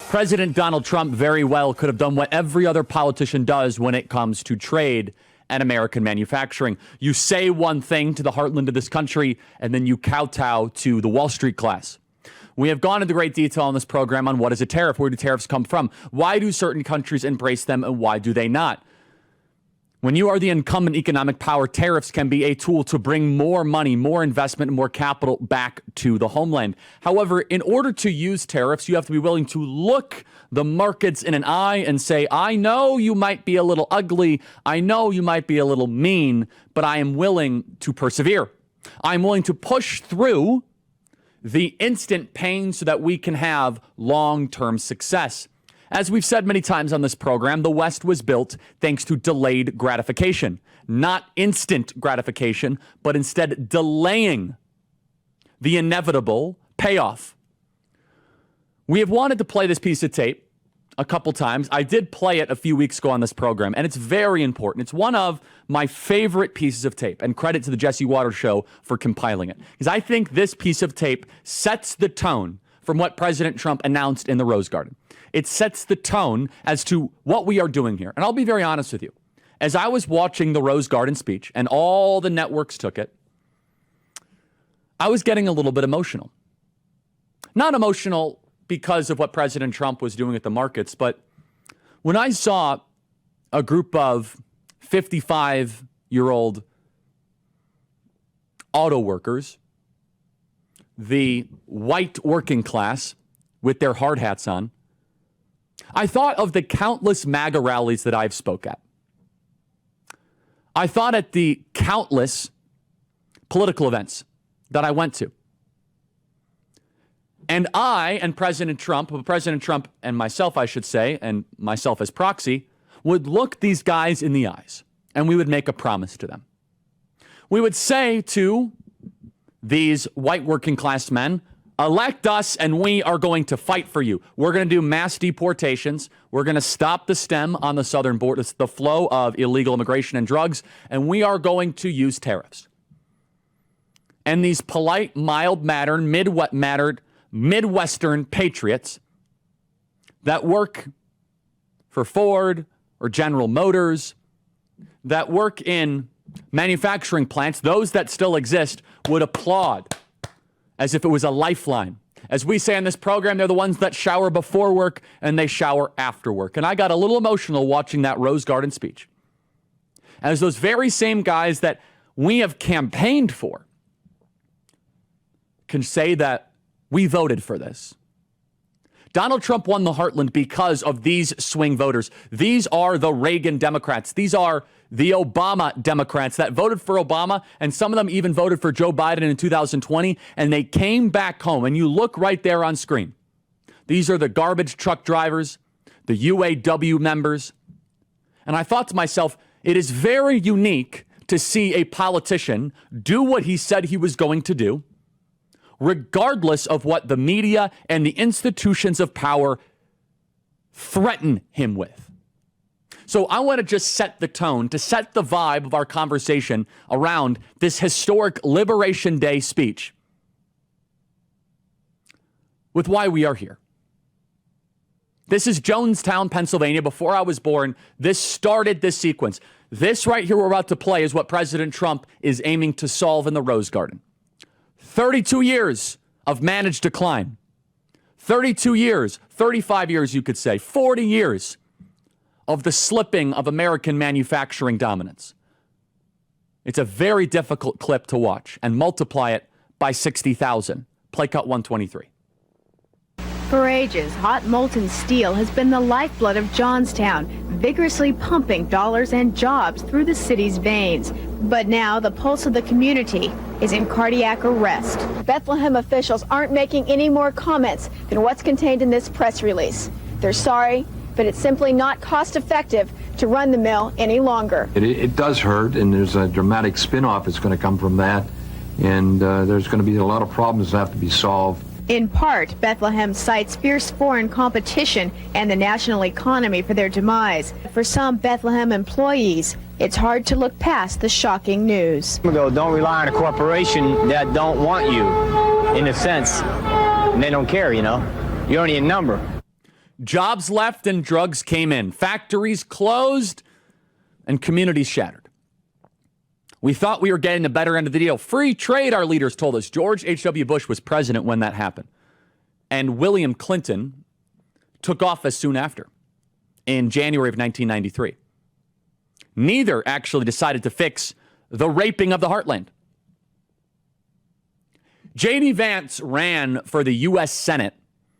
President Donald Trump very well could have done what every other politician does when it comes to trade and American manufacturing. You say one thing to the heartland of this country, and then you kowtow to the Wall Street class. We have gone into great detail on this program on what is a tariff, where do tariffs come from, why do certain countries embrace them, and why do they not? When you are the incumbent economic power, tariffs can be a tool to bring more money, more investment, and more capital back to the homeland. However, in order to use tariffs, you have to be willing to look the markets in an eye and say, I know you might be a little ugly, I know you might be a little mean, but I am willing to persevere. I'm willing to push through the instant pain so that we can have long-term success. As we've said many times on this program, the West was built thanks to delayed gratification, not instant gratification, but instead delaying the inevitable payoff. We have wanted to play this piece of tape a couple times. I did play it a few weeks ago on this program, and it's very important. It's one of my favorite pieces of tape, and credit to the Jesse Waters Show for compiling it, because I think this piece of tape sets the tone from what President Trump announced in the Rose Garden. It sets the tone as to what we are doing here. And I'll be very honest with you. As I was watching the Rose Garden speech, and all the networks took it, I was getting a little bit emotional. Not emotional because of what President Trump was doing at the markets, but when I saw a group of 55-year-old auto workers, the white working class with their hard hats on, I thought of the countless MAGA rallies that I've spoke at. I thought at the countless political events that I went to. And I and President Trump and myself, I should say, and myself as proxy, would look these guys in the eyes, and we would make a promise to them. We would say to these white working class men, elect us and we are going to fight for you. We're going to do mass deportations. We're going to stop the stem on the southern border, the flow of illegal immigration and drugs, and we are going to use tariffs. And these polite, mild-mannered, Midwestern patriots that work for Ford or General Motors, that work in manufacturing plants, those that still exist, would applaud as if it was a lifeline. As we say on this program, they're the ones that shower before work and they shower after work. And I got a little emotional watching that Rose Garden speech, as those very same guys that we have campaigned for can say that we voted for this. Donald Trump won the heartland because of these swing voters. These are the Reagan Democrats. These are the Obama Democrats that voted for Obama, and some of them even voted for Joe Biden in 2020, and they came back home. And you look right there on screen. These are the garbage truck drivers, the UAW members. And I thought to myself, it is very unique to see a politician do what he said he was going to do, regardless of what the media and the institutions of power threaten him with. So I want to just set the tone, to set the vibe of our conversation around this historic Liberation Day speech with why we are here. This is Jonestown, Pennsylvania. Before I was born, this started this sequence. This right here we're about to play is what President Trump is aiming to solve in the Rose Garden. 32 years of managed decline. 32 years, 35 years you could say, 40 years of the slipping of American manufacturing dominance. It's a very difficult clip to watch, and multiply it by 60,000. Play cut 123. For ages, hot molten steel has been the lifeblood of Johnstown, vigorously pumping dollars and jobs through the city's veins. But now the pulse of the community is in cardiac arrest. Bethlehem officials aren't making any more comments than what's contained in this press release. They're sorry, but it's simply not cost effective to run the mill any longer. It does hurt, and there's a dramatic spin-off that's going to come from that, and there's going to be a lot of problems that have to be solved. In part, Bethlehem cites fierce foreign competition and the national economy for their demise. For some Bethlehem employees, it's hard to look past the shocking news. Don't rely on a corporation that don't want you, in a sense, and they don't care, you know. You're only a number. Jobs left and drugs came in. Factories closed and communities shattered. We thought we were getting the better end of the deal. Free trade, our leaders told us. George H.W. Bush was president when that happened. And William Clinton took office soon after, in January of 1993. Neither actually decided to fix the raping of the heartland. J.D. Vance ran for the U.S. Senate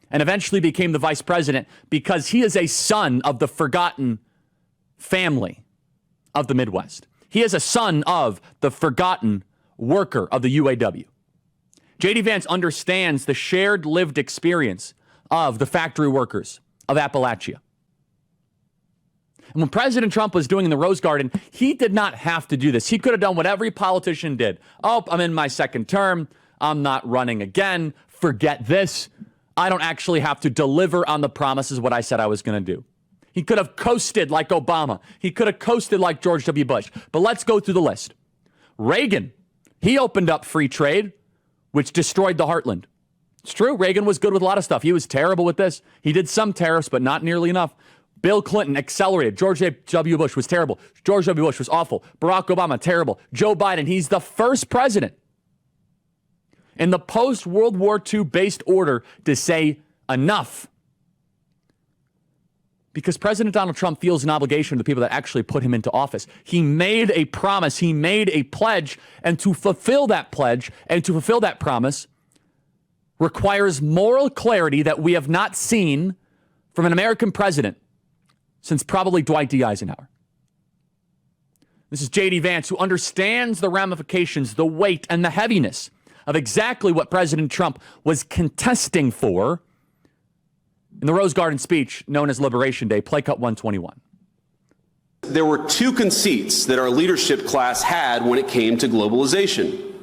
and eventually became the vice president because he is a son of the forgotten family of the Midwest. He is a son of the forgotten worker of the UAW. J.D. Vance understands the shared lived experience of the factory workers of Appalachia. And when President Trump was doing in the Rose Garden, he did not have to do this. He could have done what every politician did. Oh, I'm in my second term. I'm not running again. Forget this. I don't actually have to deliver on the promises of what I said I was going to do. He could have coasted like Obama. He could have coasted like George W. Bush. But let's go through the list. Reagan, he opened up free trade, which destroyed the heartland. It's true. Reagan was good with a lot of stuff. He was terrible with this. He did some tariffs, but not nearly enough. Bill Clinton accelerated. George W. Bush was terrible. George W. Bush was awful. Barack Obama, terrible. Joe Biden, he's the first president in the post-World War II based order to say enough. Because President Donald Trump feels an obligation to the people that actually put him into office. He made a promise. He made a pledge. And to fulfill that pledge and to fulfill that promise requires moral clarity that we have not seen from an American president since probably Dwight D. Eisenhower. This is J.D. Vance, who understands the ramifications, the weight, and the heaviness of exactly what President Trump was contesting for in the Rose Garden speech known as Liberation Day, play cut 121. There were two conceits that our leadership class had when it came to globalization.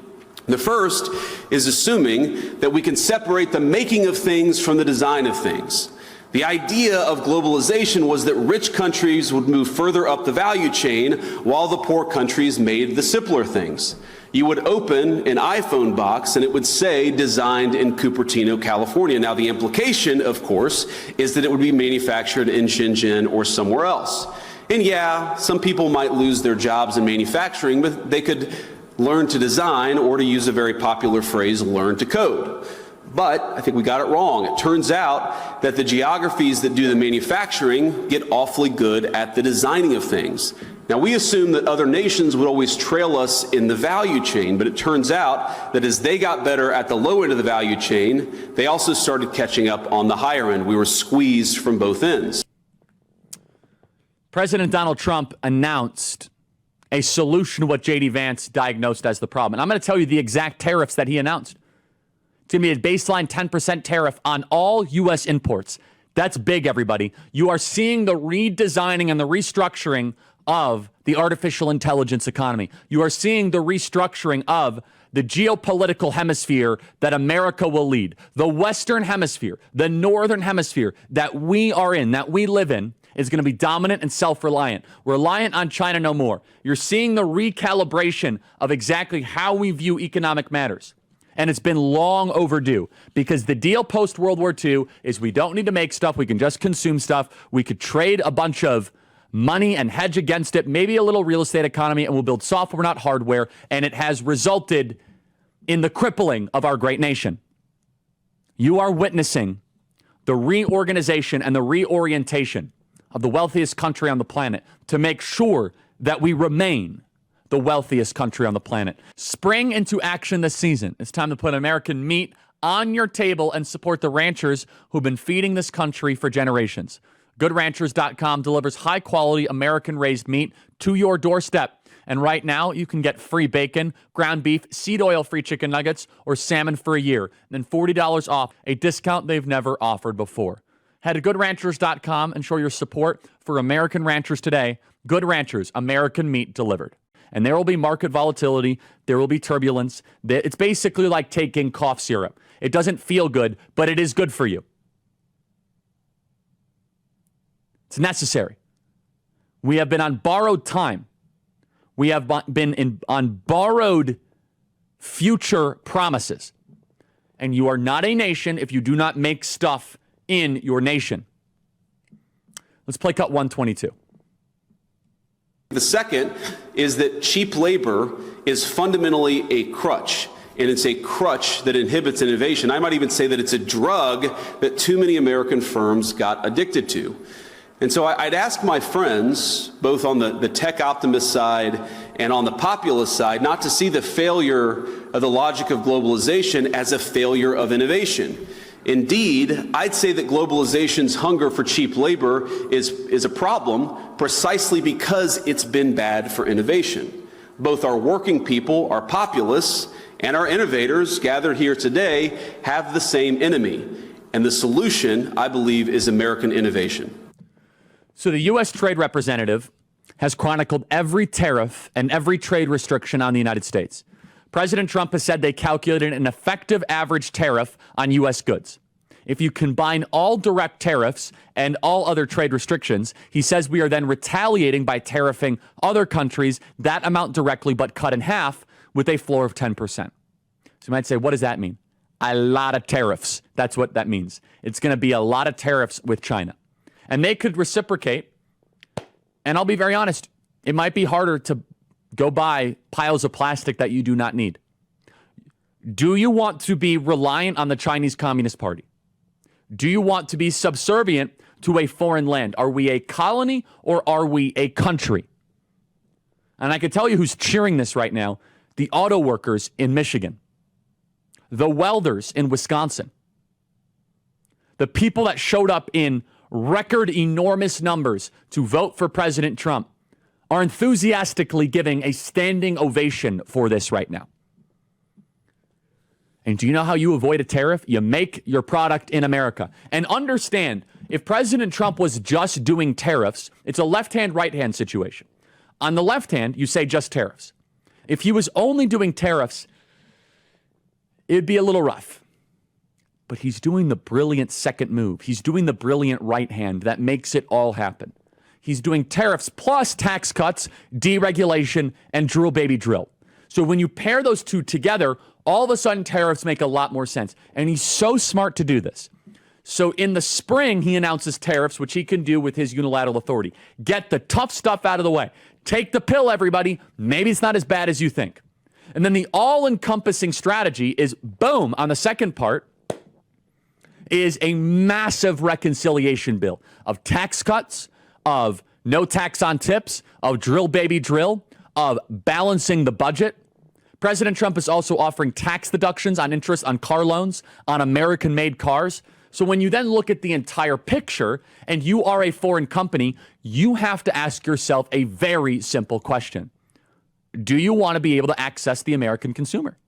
The first is assuming that we can separate the making of things from the design of things. The idea of globalization was that rich countries would move further up the value chain while the poor countries made the simpler things. You would open an iPhone box and it would say designed in Cupertino, California. Now the implication, of course, is that it would be manufactured in Shenzhen or somewhere else. And yeah, some people might lose their jobs in manufacturing, but they could learn to design, or to use a very popular phrase, learn to code. But I think we got it wrong. It turns out that the geographies that do the manufacturing get awfully good at the designing of things. Now, we assume that other nations would always trail us in the value chain, but it turns out that as they got better at the low end of the value chain, they also started catching up on the higher end. We were squeezed from both ends. President Donald Trump announced a solution to what J.D. Vance diagnosed as the problem. And I'm going to tell you the exact tariffs that he announced. It's going to be a baseline 10% tariff on all U.S. imports. That's big, everybody. You are seeing the redesigning and the restructuring of the artificial intelligence economy. You are seeing the restructuring of the geopolitical hemisphere that America will lead. The Western hemisphere, the Northern hemisphere that we are in, that we live in, is going to be dominant and self-reliant. Reliant on China no more. You're seeing the recalibration of exactly how we view economic matters. And it's been long overdue, because the deal post-World War II is we don't need to make stuff. We can just consume stuff. We could trade a bunch of money and hedge against it, maybe a little real estate economy, and we'll build software, not hardware. And it has resulted in the crippling of our great nation. You are witnessing the reorganization and the reorientation of the wealthiest country on the planet to make sure that we remain the wealthiest country on the planet. Spring into action this season. It's time to put American meat on your table and support the ranchers who've been feeding this country for generations. GoodRanchers.com delivers high-quality American-raised meat to your doorstep. And right now, you can get free bacon, ground beef, seed oil-free chicken nuggets, or salmon for a year, and then $40 off, a discount they've never offered before. Head to GoodRanchers.com and show your support for American ranchers today. Good Ranchers, American meat delivered. And there will be market volatility. There will be turbulence. It's basically like taking cough syrup. It doesn't feel good, but it is good for you. It's necessary. We have been on borrowed time. We have been on borrowed future promises. And you are not a nation if you do not make stuff in your nation. Let's play cut 122. The second is that cheap labor is fundamentally a crutch, and it's a crutch that inhibits innovation. I might even say that it's a drug that too many American firms got addicted to. And so I'd ask my friends, both on the tech optimist side and on the populist side, not to see the failure of the logic of globalization as a failure of innovation. Indeed, I'd say that globalization's hunger for cheap labor is a problem precisely because it's been bad for innovation. Both our working people, our populists, and our innovators gathered here today have the same enemy. And the solution, I believe, is American innovation. So the U.S. Trade Representative has chronicled every tariff and every trade restriction on the United States. President Trump has said they calculated an effective average tariff on U.S. goods. If you combine all direct tariffs and all other trade restrictions, he says we are then retaliating by tariffing other countries that amount directly but cut in half with a floor of 10%. So you might say, what does that mean? A lot of tariffs. That's what that means. It's going to be a lot of tariffs with China. And they could reciprocate. And I'll be very honest, it might be harder to go buy piles of plastic that you do not need. Do you want to be reliant on the Chinese Communist Party? Do you want to be subservient to a foreign land? Are we a colony or are we a country? And I can tell you who's cheering this right now. The auto workers in Michigan. The welders in Wisconsin. The people that showed up in record enormous numbers to vote for President Trump are enthusiastically giving a standing ovation for this right now. And do you know how you avoid a tariff? You make your product in America. And understand, if President Trump was just doing tariffs, it's a left-hand, right-hand situation. On the left hand, you say just tariffs. If he was only doing tariffs, it'd be a little rough. But he's doing the brilliant second move. He's doing the brilliant right hand that makes it all happen. He's doing tariffs plus tax cuts, deregulation, and drill baby drill. So when you pair those two together, all of a sudden tariffs make a lot more sense. And he's so smart to do this. So in the spring, he announces tariffs, which he can do with his unilateral authority. Get the tough stuff out of the way. Take the pill, everybody. Maybe it's not as bad as you think. And then the all-encompassing strategy is, boom, on the second part, is a massive reconciliation bill of tax cuts, of no tax on tips, of drill baby drill, of balancing the budget. President Trump is also offering tax deductions on interest on car loans, on American-made cars. So when you then look at the entire picture and you are a foreign company, you have to ask yourself a very simple question. Do you want to be able to access the American consumer?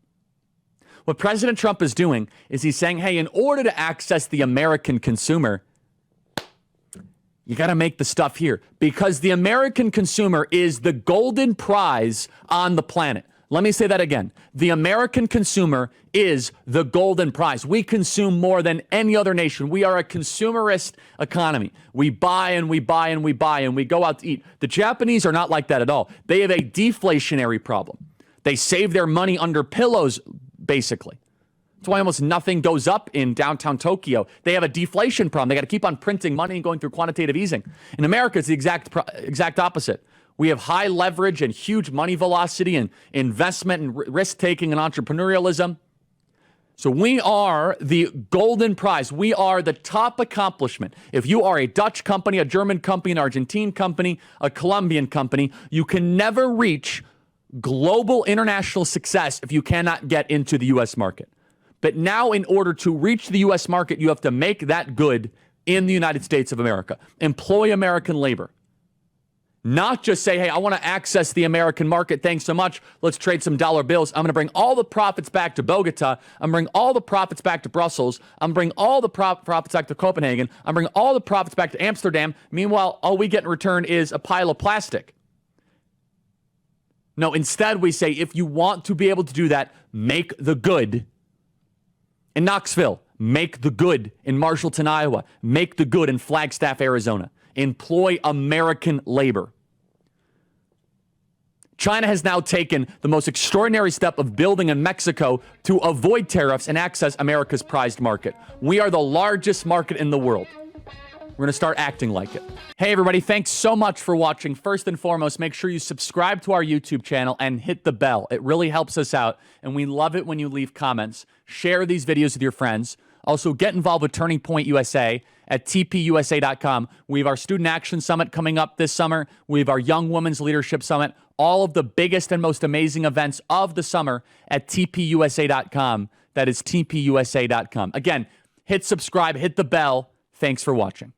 What President Trump is doing is he's saying, hey, in order to access the American consumer, you got to make the stuff here because the American consumer is the golden prize on the planet. Let me say that again. The American consumer is the golden prize. We consume more than any other nation. We are a consumerist economy. We buy and we buy and we buy and we go out to eat. The Japanese are not like that at all. They have a deflationary problem. They save their money under pillows, basically. That's why almost nothing goes up in downtown Tokyo. They have a deflation problem. They got to keep on printing money and going through quantitative easing. In America, it's the exact opposite. We have high leverage and huge money velocity and investment and risk-taking and entrepreneurialism. So we are the golden prize. We are the top accomplishment. If you are a Dutch company, a German company, an Argentine company, a Colombian company, you can never reach global international success if you cannot get into the U.S. market. But now in order to reach the U.S. market, you have to make that good in the United States of America. Employ American labor. Not just say, hey, I want to access the American market. Thanks so much. Let's trade some dollar bills. I'm going to bring all the profits back to Bogota. I'm going to bring all the profits back to Brussels. I'm going to bring all the profits back to Copenhagen. I'm going to bring all the profits back to Amsterdam. Meanwhile, all we get in return is a pile of plastic. No, instead we say, if you want to be able to do that, make the good in Knoxville. Make the good in Marshallton, Iowa. Make the good in Flagstaff, Arizona. Employ American labor. China has now taken the most extraordinary step of building in Mexico to avoid tariffs and access America's prized market. We are the largest market in the world. We're going to start acting like it. Hey, everybody. Thanks so much for watching. First and foremost, make sure you subscribe to our YouTube channel and hit the bell. It really helps us out, and we love it when you leave comments. Share these videos with your friends. Also, get involved with Turning Point USA at tpusa.com. We have our Student Action Summit coming up this summer. We have our Young Women's Leadership Summit. All of the biggest and most amazing events of the summer at tpusa.com. That is tpusa.com. Again, hit subscribe, hit the bell. Thanks for watching.